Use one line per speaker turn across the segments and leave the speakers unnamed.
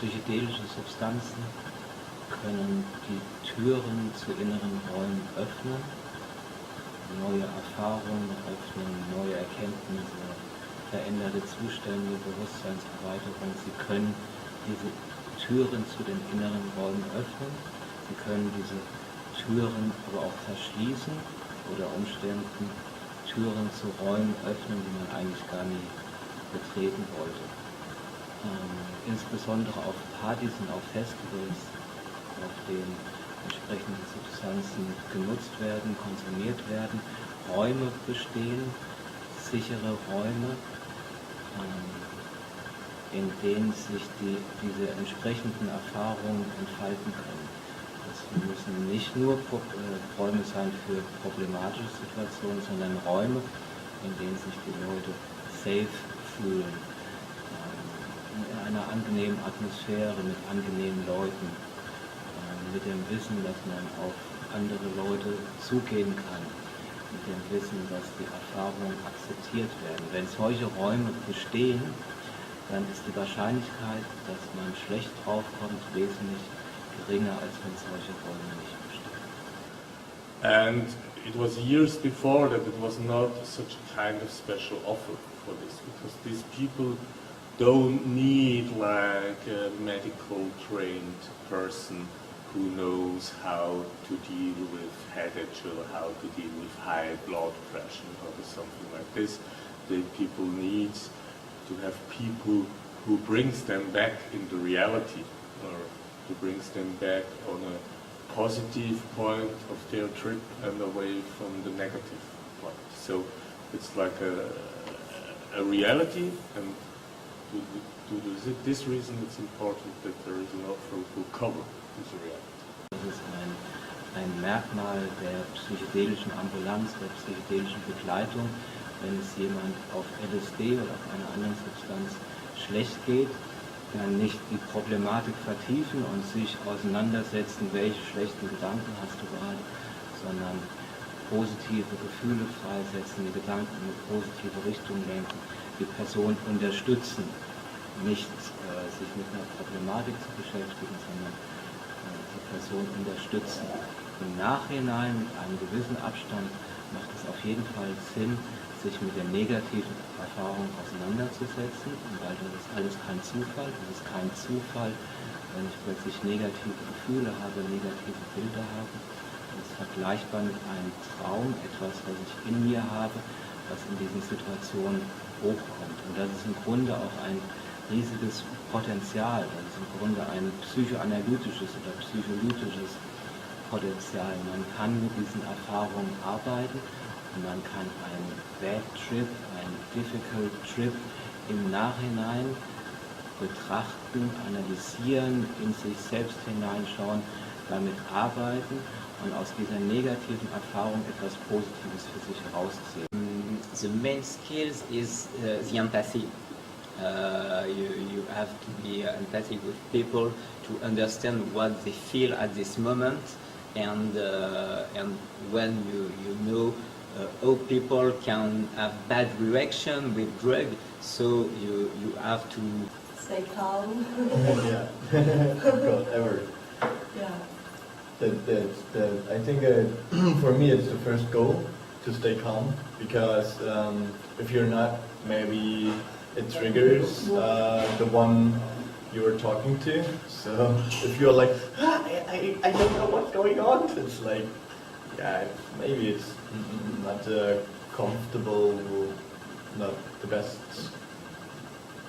psychedelische Substanzen können die Türen zu inneren Räumen öffnen, neue Erfahrungen öffnen, neue Erkenntnisse, veränderte Zustände, Bewusstseinserweiterung. Sie können diese Türen zu den inneren Räumen öffnen, sie können diese Türen aber auch verschließen oder Umständen Türen zu Räumen öffnen, die man eigentlich gar nie betreten wollte. Insbesondere auf Partys und auf Festivals, auf denen entsprechende Substanzen genutzt werden, konsumiert werden, Räume bestehen, sichere Räume, in denen sich diese entsprechenden Erfahrungen entfalten können. Das müssen nicht nur Räume sein für problematische Situationen, sondern Räume, in denen sich die Leute safe fühlen, in einer angenehmen Atmosphäre, mit angenehmen Leuten, mit dem Wissen, dass man auf andere Leute zugehen kann, mit dem Wissen, dass die Erfahrungen akzeptiert werden. Wenn solche Räume bestehen, dann ist die Wahrscheinlichkeit, dass man schlecht draufkommt, wesentlich geringer, als wenn solche Räume nicht bestehen.
And it was years before that it was not such a kind of special offer for this, because these people don't need like a medical trained person who knows how to deal with headache or how to deal with high blood pressure or something like this. The people need to have people who brings them back into reality, or who brings them back on a positive point of their trip and away from the negative point. So it's like a reality, and to this reason it's important that there is an offer to cover this reality.
Das ist ein Merkmal der psychedelischen Ambulanz, der psychedelischen Begleitung, wenn es jemand auf LSD oder auf einer anderen Substanz schlecht geht, dann nicht die Problematik vertiefen und sich auseinandersetzen, welche schlechten Gedanken hast du gerade, sondern positive Gefühle freisetzen, die Gedanken in eine positive Richtung lenken, die Person unterstützen, nicht sich mit einer Problematik zu beschäftigen, sondern die Person unterstützen. Im Nachhinein, mit einem gewissen Abstand, macht es auf jeden Fall Sinn, sich mit der negativen Erfahrung auseinanderzusetzen, weil das ist alles kein Zufall. Es ist kein Zufall, wenn ich plötzlich negative Gefühle habe, negative Bilder habe. Das ist vergleichbar mit einem Traum, etwas, was ich in mir habe, was in diesen Situationen hochkommt. Und das ist im Grunde auch ein riesiges Potenzial. Das ist im Grunde ein psychoanalytisches oder psycholytisches Potenzial. Man kann mit diesen Erfahrungen arbeiten. Und man kann einen Bad Trip, einen Difficult Trip im Nachhinein betrachten, analysieren, in sich selbst hineinschauen, damit arbeiten und aus dieser negativen Erfahrung etwas Positives für sich herausziehen.
The main skills is the empathy. You have to be empathic with people to understand what they feel at this moment, and when you know how people can have bad reaction with drug, so you have to
stay calm.
Yeah, God, ever.
Yeah.
I think for me it's the first goal to stay calm, because if you're not, maybe it triggers the one you were talking to. So if you're like, I don't know what's going on, it's like, yeah, maybe it's not comfortable, not the best.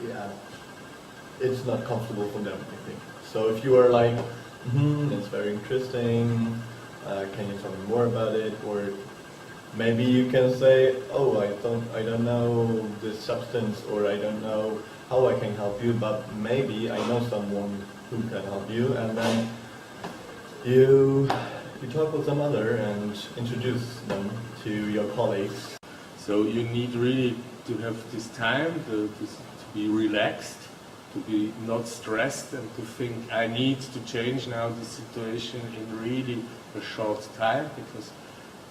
Yeah, it's not comfortable for them, I think. So if you are like, it's very interesting, can you tell me more about it? Or maybe you can say, oh, I don't know this substance, or I don't know how I can help you, but maybe I know someone who can help you, and then you talk with some other and introduce them to your colleagues.
So you need really to have this time to be relaxed, to be not stressed, and to think, I need to change now the situation in really a short time, because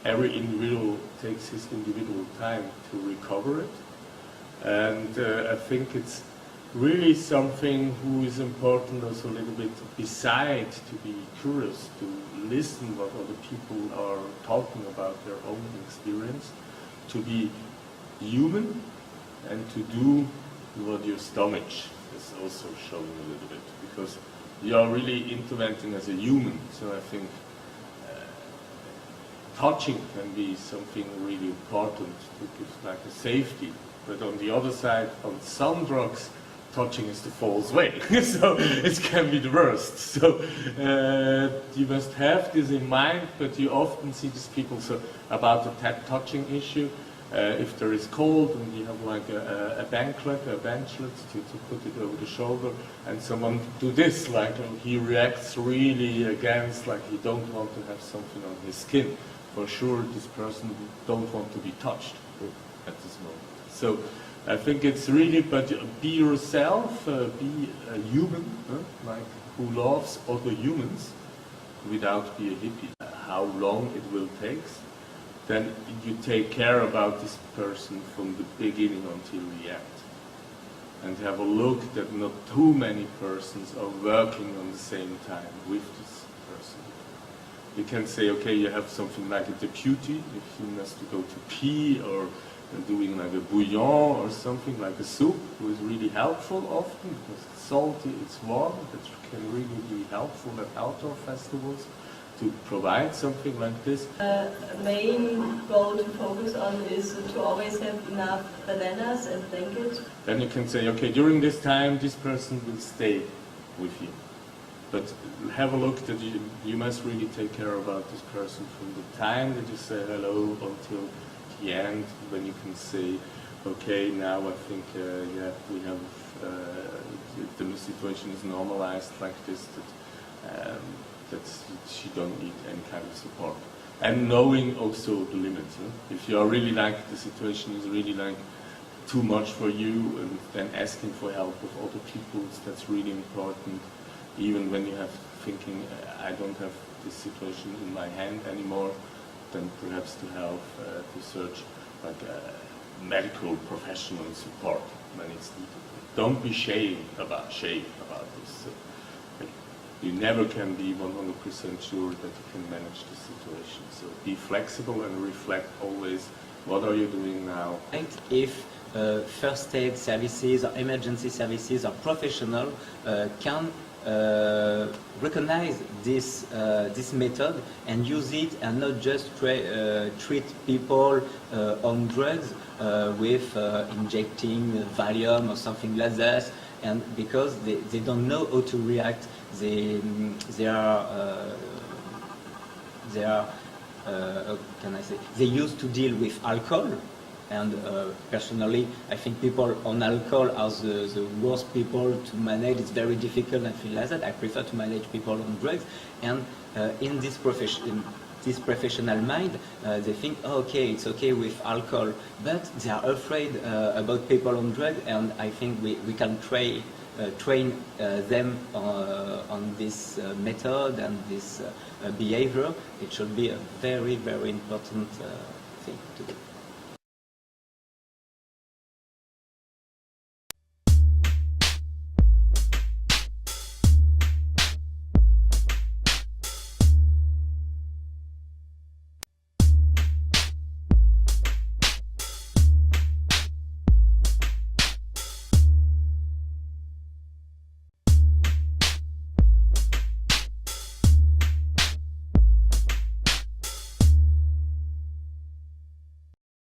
every individual takes his individual time to recover it. And I think it's really something who is important also a little bit beside to be curious, to listen what other people are talking about their own experience, to be human and to do what your stomach is also showing a little bit, because you are really interventing as a human. So I think touching can be something really important to give like a safety. But on the other side, on some drugs, touching is the false way. So it can be the worst. So you must have this in mind, but you often see these people, so about the touching issue, if there is cold and you have like a benchlet to put it over the shoulder, and someone do this, like he reacts really against, like he don't want to have something on his skin. For sure, this person don't want to be touched at this moment. So I think it's really, but be yourself, be a human, like who loves other humans without being a hippie. How long it will take, then you take care about this person from the beginning until the end. And have a look that not too many persons are working on the same time with this person. You can say, okay, you have something like a deputy, if he has to go to pee, or doing like a bouillon or something like a soup, who is really helpful often, because it's salty, it's warm, that can really be helpful at outdoor festivals to provide something like this.
Main goal to focus on is to always have enough bananas and blankets.
Then you can say, okay, during this time, this person will stay with you. But have a look that you must really take care about this person from the time that you say hello until the end, when you can say, okay, now I think, yeah, we have, the situation is normalized like this, that she don't need any kind of support. And knowing also the limits. If you are really like, the situation is really like too much for you, and then asking for help of other people, that's really important. Even when you have thinking, I don't have this situation in my hand anymore, then perhaps to help to search like a medical professional support when it's needed. Don't be ashamed about this. So, you never can be 100% sure that you can manage the situation. So be flexible and reflect always, what are you doing now?
If first aid services or emergency services or professional can recognize this method and use it, and not just treat people on drugs with injecting Valium or something like that, and because they don't know how to react, they used to deal with alcohol. And personally, I think people on alcohol are the worst people to manage. It's very difficult and feel like that. I prefer to manage people on drugs. And in this professional mind, they think, oh, okay, it's okay with alcohol, but they are afraid about people on drugs. And I think we can train them on this method and this behavior. It should be a very, very important thing to do.